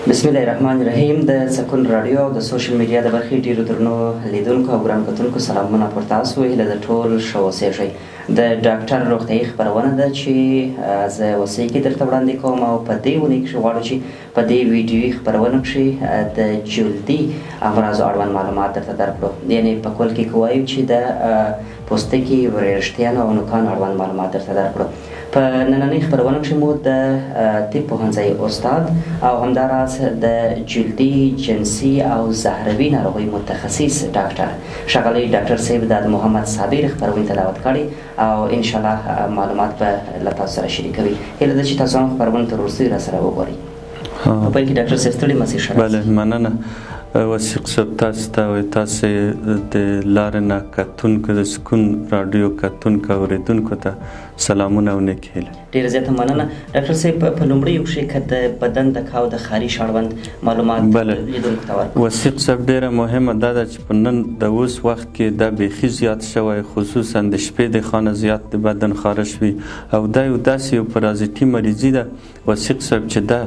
بسم الله الرحمن الرحیم. د سکون رادیو او د سوشل میډیا د برخې ډیرو درنو لیدونکو او ګران کتونکو سلامونه پر تاسو. هیله د ټول ښه اوسېږئ. د ډاکټر روغتیایي خپرونه ده چې زه وسیکې درته وړاندې کوم او په دې اونۍ کښې غواړو چې په دې ویډیویي خپرونه کښې د جلدي امراضو اړوند معلومات درته درکړو. یعنې په کل کې که وایو چې د پوستکي وریښتانو او نوکانو اړوند معلومات درته درکړو. په نننۍ خپرونه کښې مو د طب پوهنځی استاد او همداراز د جلدي جنسي او زهروي ناروغیو متخصص ډاکټر ښاغلی ډاکټر صاحب د محمد صابر خپرونې تلاوت کړې او انشاءالله معلومات به له تاسو سره شریکوي. هیله ده چې تاسو هم خپرونه تر وروستیو راسره وګورئ. په پیل کې ډاکټر صاحب ستړي مسې ښه بله مننه وثیق صاحب تاسو ته وایي تاسې د لارې نه کتونکو د سکون راډیو کتونکو اورېدونکو ته سلامونه او نیکې هیلې. ډېره زیاته مننه ډاکټر صاحب. په لومړیو کښې که د بدن د کا او د خارش اړوند معلومات لیدونکو ته ورکړو. وثیق صاحب ډېره مهمه دا ده چې په نن د اوس وخت کې دا بیخي زیات شوی، خصوصا د شپې د خانه زیات د بدن خارش وي او دا یو داسې یو پرازیتي مریضي ده وثیق صاحب چې دا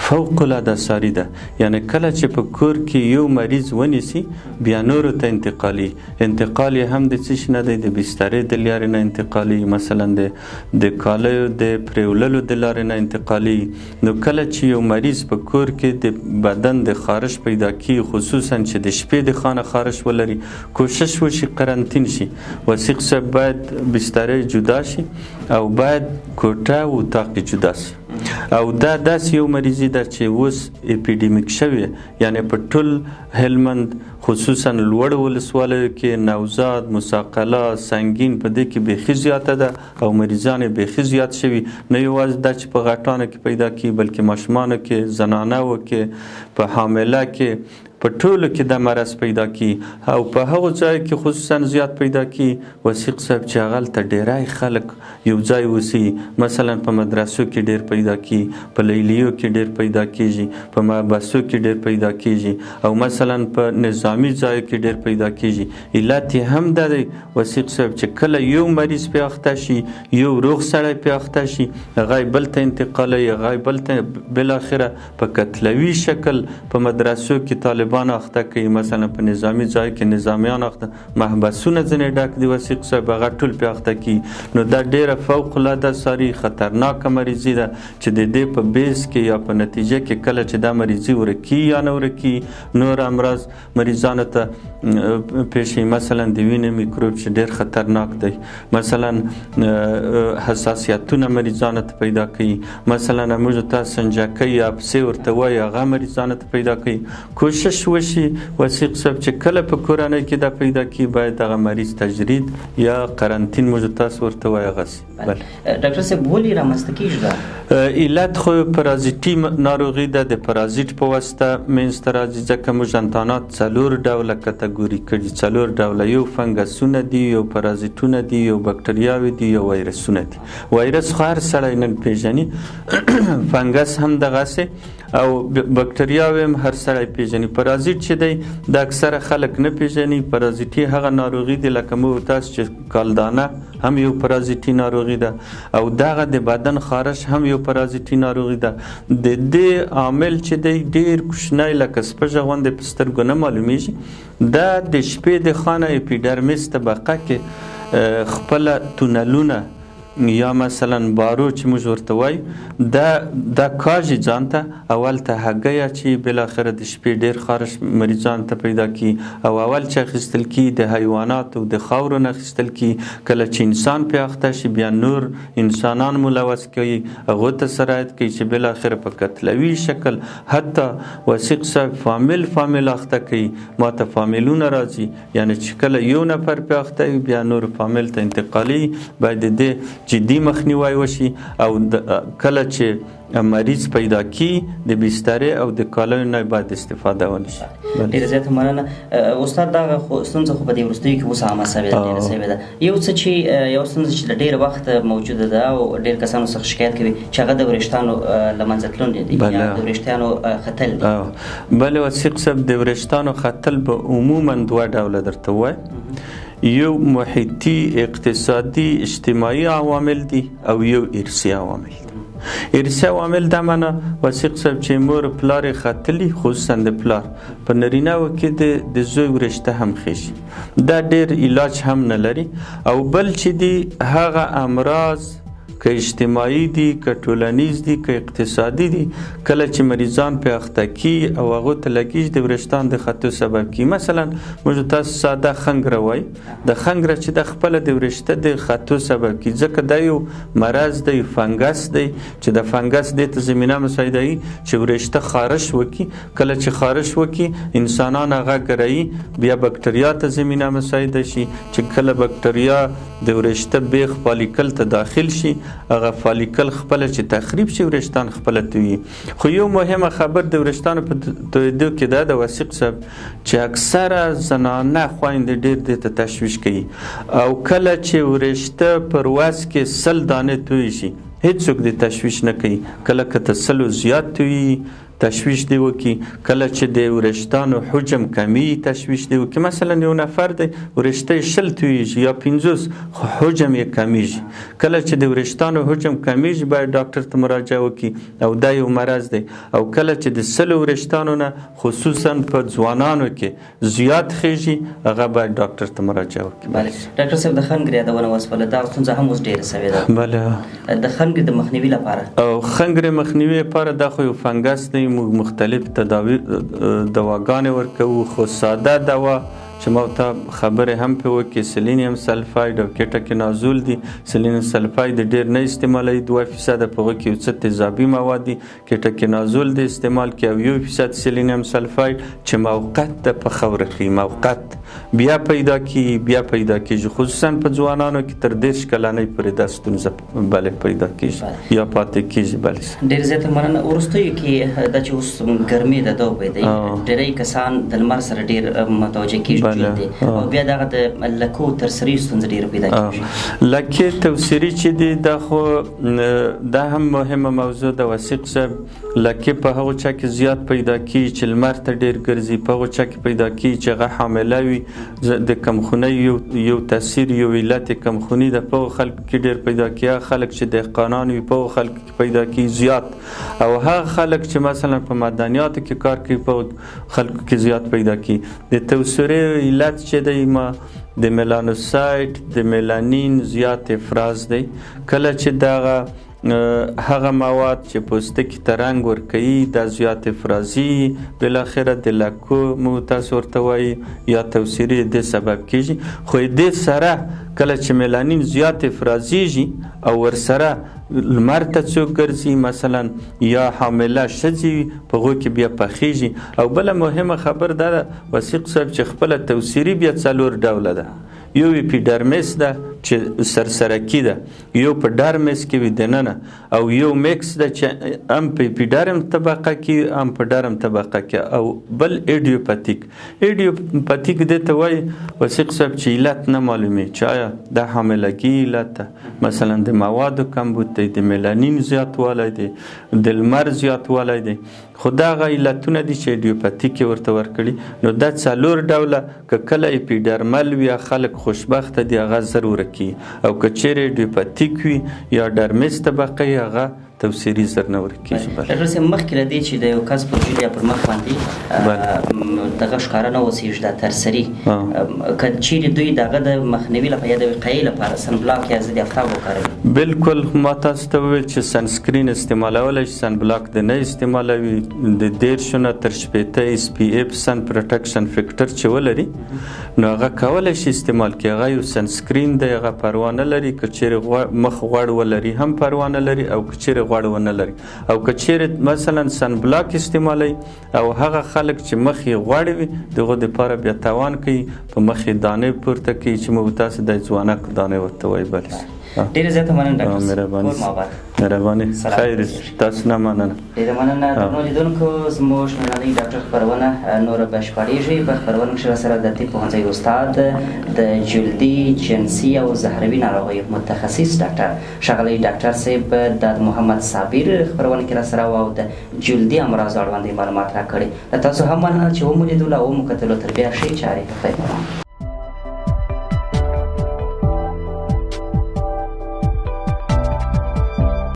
فوق العاده ساري ده. یعنی کله چې په کور کې یو مریض ونیسي بیا نورو ته انتقالي یې هم د څه شي نه دی، د بسترې د لارې نه انتقالي، مثلا د کالیو د پریوللو د لارې نه انتقالي. نو کله چې یو مریض په کور کې د بدن د خارش پیدا کړي، خصوصا چې د شپې د خانه خارش ولري، کوشش وشي قرنطین شي. وثیق صاحب باید بسترې جدا شي او باید کوټه او اتاق جدا شي. او دا داسې یو مریضي ده چې اوس اپیډیمیک شوې، یعنی په ټول هلمند خصوصا لوړ ولسوالیو کې نوزاد، مساقله، سنگین په دې کې بیخي زیاته ده او مریضان یې بیخي زیات شوي. نه یوازې دا چې په غټانو کې پیدا کړي بلکې ماشومانو کې، زنانو کې، په حامله کې، په ټولو کې د مرض پیدا کی او په هغو ځای کې خصوصا زیات پیدا کی. وثیق صاحب چې هغلته ډیری خلک یو ځای اوسي، مثلا په مدرسو کې ډیر پیدا کی، په لیلیو کې ډیر پیدا کیږي، په محبسو کې ډیر پیدا کیږي او مثلا په نظامی ځایو کې ډیر پیدا کیږي. علت یې هم دا دی وثیق صاحب چې کله یو مریض پې اخته شي، یو روغ سړی پې اخته شي، هغه یې بل ته انتقالوي، هغه یې بل ته بالاخره په قتلوي شکل په مدرسو کې طالبان اخته کوي، مثلا په نظامی ځای کې نظامیان اخته، محبسونه ځینې ډک دي وثیق صاحب، هغه ټول پې اخته کوي. نو دا ډیره فوق العاده ساري خطرناکه مریضي ده چې د دې په بیس کې یا په نتیجه کې کله چې دا مریضي ورکی یا نه ورکی نور امراض مریضانو ته پیښې، مثلا د وینې میکروب چې ډیر خطرناک دی، مثلا حساسیتونه مریضانو ته پیدا کوي، مثلا موږ ته سنجاقۍ یا پسې ورته وایي هغه مریضانو ته پیدا کوي. کوشش وشي وثیق صاحب چې کله په کورنۍ کې دا پیدا کی باید هغه مریض تجرید یا قرنطین موږ تاسو ورته وایي هغه سي. ډاکټر صاحب ولې رامنځته کېږي دا؟ علت خو پرازیتي ناروغي ده، د پرازیت په واسطه منځته راځي، ځکه موږ انتانات 4 ډوله کټګوري کړي، 4 ډوله، یو فنګسونه دي، یو پرازیتونه دي، یو بکټریاوې دي، یو وایرسونه دي. وایرس خو هر سړی نن پیژني، فنګس هم دغسې او بکټریاوې هم هر سړی پیژني. پرازیت چې دی د اکثره خلک نه پیژني. پرازیتي هغه ناروغي دی لکه موږ تاسو چې کالدانه هم یو پرازیتي ناروغي ده او دغه د بدن خارش هم یو پرازیتي ناروغي ده. د دې عامل چې دی ډیر کوچنی لکه سپږه غوندې په سترګو نه معلومیږي. دا د شپې د خانه اپیډرمیس طبقه کې خپله تونلونه یا مثلا بارو چې موږ ورته وایو دا کاږي ځان ته، اول ته هګۍ اچي، بالاخره د شپې ډیر خارش مریضان ته پیدا کی او اول چې اخیستل کی د حیواناتو د خاورو نه اخیستل کی، کله چې انسان پې اخته شي بیا نور انسانان ملوث کوي، هغو ته سرایت کوي چې بالاخره په قتلوي شکل حتی وثیق صاحب فامیل اخته کوي. ما ته فامیلونه راځي، یعنی چې کله یو نفر پې اخته وي بیا نور فامیل ته انتقالي. باید د دې جدي مخنیوی وشي او کله چې مریض پیدا کی د بسترې او د کالیو نه باید استفاده ونشي. ډېره زیاته مننه استاد. دغه ستونزه خو په دې وروستیو کې اوس عامه سوې ده، ډېره سوې ده. یو ستونزه چې د ډېر وخت موجوده ده او ډېر کسانو څخه شکایت کوي چې هغه د وریښتانو له منځه تلل دي یا د وریښتانو ختل دي. بله وثیق صاحب د وریښتانو ختل به عموما 2 ډوله درته ووایم. یو محیطي، اقتصادي، اجتماعي عوامل دي او یو ارثي عوامل دي. ارثي عوامل دا معنا وثیق صاحب چې مور پلار یې ختلي، خصوصا د پلار په نرینه‌و کې د زوی ورشته هم خیږي، دا ډېر علاج هم نه لري. او بل چې دي هغه امراض که اجتماعي دي، که ټولنیز دي، که اقتصادي دي، کله چې مریضان په اخته کیږي او هغو ته لګیږي د ورشتان د ختو سبب کیږي. مثلا موږ تاسو ساده خنګره وایي، د خنګره چې د خپله د ورشته د ختو سبب کیږي، ځکه دا یو مرض دی، فنګس دی چې د فنګس دې ته زمینه مساعده وي چې ورشته خارش وکړي. کله چې خارش وکړي انسانان هغه ګرایي، بیا بکټریا ته زمینه مساعده شي چې کله بکټریا د ورشته بیخ فالیکل ته داخل شي، هغه فالیکل خپل چې تخریب شي ورشتان خپل توي. خو یو مهمه خبر د ورشتانو په تویدو کې دا د وثیق صاحب چې اکثره زنانه خویندې ډېر دې ته تشویش کوي، او کله چې ورشته پر وس کې 100 دانې توی شي هیڅوک دې تشویش نه کوي. کله که ته 100 زیات توی تشویش دی وکي، کله چې د ورشتانو حجم کمی تشویش دی وکي. مثلا یو نفر دی ورشته 100 تویږي یا 50 خو حجم یې کمیږي. کله چې د ورشتانو حجم کمیږي باید ډاکټر ته مراجعه وکي، او دا یو مرض دی. او کله چې د 100 ورشتانو نه خصوصا په ځوانانو کې زیات خیږي هغه باید ډاکټر ته مراجعه وکي. بله ډاکټر صاحب د خنګ یادونه وسوله، دا ستونزه هم اوس ډېره سوې ده. بله د خنګ د مخنیوي لپاره او خنګ مخنیوي لپاره دا خو یو فنګس دی، مختلف تداوی دواګانې ورکوو، خو ساده دوا چې ما ته خبرې هم پې وکړي سلینیم سلفاید او کیټاکنازول دي. سلینیم سلفاید ډېر نه استعمالوي، 2% په هغه کې یو څه تیزابي مواد دي. کیټاکنازول د استعمال کې او 1% سلینیم سلفاید چې موقت د په خوره کوي، موقت بیا پیدا کیږي خصوصا په ځوانانو کې تر 10 کلنۍ پورې دا ستونزه بله پیدا کیږي یا پاتې کیږي. بله ډېر زیاته مننه. وروستیو کې دا چې اوس ګرمي د دوبی دی، ډېری کسان د لمر سره ډېر متوجه کیږي او بیا دغه د لکو ترسري ستونزې ډېره پیدا کیږي. لکې توسري چې دي دا خو دا هم مهمه موضوع د وثیق صاحب. لکې په هغو چا کې زیات پیدا کیږي چې لمر ته ډېر ګرځي، په هغو چا کې پیدا کیږي چې هغه حامله وي، د کمخونۍ یو تاثیر یو علت کمخوني د په هغو خلکو کې ډېر پیدا کیږي. خلک چې دهقانان وي په هغو خلکو کې پیدا کیږي زیات، او هغه خلک چې مثلا په معدنیاتو کې کار کوي په خلکو کې زیات پیدا کیږي. د توسري علت چې دی ما د میلانوسایت د میلانین زیات افراز دی. کله چې دغه هغه مواد چې پوستکي ته رنګ ورکوي دا زیات افرازي، بالاخره د لکو مو تاسو ورته وایي یا توسري د سبب کیږي. خو دې سره کله چې میلانین زیات افرازیږي او ورسره لمر ته څوک ګرځي مثلا یا حامله ښځې په هغو کې بیا پخیږي. او بله مهمه خبر دا ده وثیق صاحب چې خپله توسري بیا 4 ډوله ده. یو اپیډرمیس ده چې سرسرکي ده، یو په ډرمیس کې وي دننه، او یو میکس ده چې هم په اپیډرم طبقه کې هم په ډرم طبقه کې، او بل ایډیوپاتیک. ایډیوپاتیک دې ته وایي وثیق صاحب چې علت نه معلومي چې آیا د حاملګي علت ده، مثلا د موادو کمبود دی، د میلانین زیاتوالی دی، د لمر زیاتوالی دی. خو دغه علتونه دي چې ایډیوپاتیک ورته ورکړي. نو دا 4 ډوله که کله اپیډرمل وي خلک خوشبخته دي هغه ضرور کی، او که چیرې ایډیوپاتیک وي یا ډرمیس طبقه هغه توسري زر نه ورکیږي. ډاکټر صاحب مخکې له دې چې د یو کس پر جلد یا پر مخ باندې دغه ښکاره نه اوسېږي دا ترسري، که چیرې دوی دغه د مخنیوي لپاره یا د وقایې لپاره سن بلاک یا ضد آفتاب وکاروي؟ بالکل ما تاسو ته وویل چې سنسکرین استعمالولی شي، سن بلاک د نه استعمالوي، د 10 نه تر 15 SPF سن پروټکشن فیکټر چې ولري نو هغه کولی شي استعمال کړي. هغه یو سنسکرین دی، هغه پروا نه لري. که چیرې مخ غوړ ولري هم پروا نه لري، او که چیرې غوړ ونه لري. او که چیرې مثلا سن بلاک استعمالوي او هغه خلک چې مخ یې غوړ وي دغه دپاره بیا تاوان کوي، په مخ یې دانې پورته کوي چې موږ تاسو د ځوانک دانې ورته وایي. بله ډېره زیاته مننه ډاکټر صاحب. مهرباني خیر تاسو نه مننه. ډېره مننه درنو لیدونکو. زموږ نننۍ ډاکټر خپرونه نوره بشپړېږي. په خپرونه کښې راسره د طب پوهنځي استاد د جلدي جنسي او زهروي ناروغیو متخصص ډاکټر ښاغلی ډاکټر صاحب د محمد صابر خپرونه کې راسره و او د جلدي امراضو اړوند معلومات راکړي. له تاسو هم مننه چې ومو لیدلو او ومو کتلو. تر بیا ښې چارې په خیر.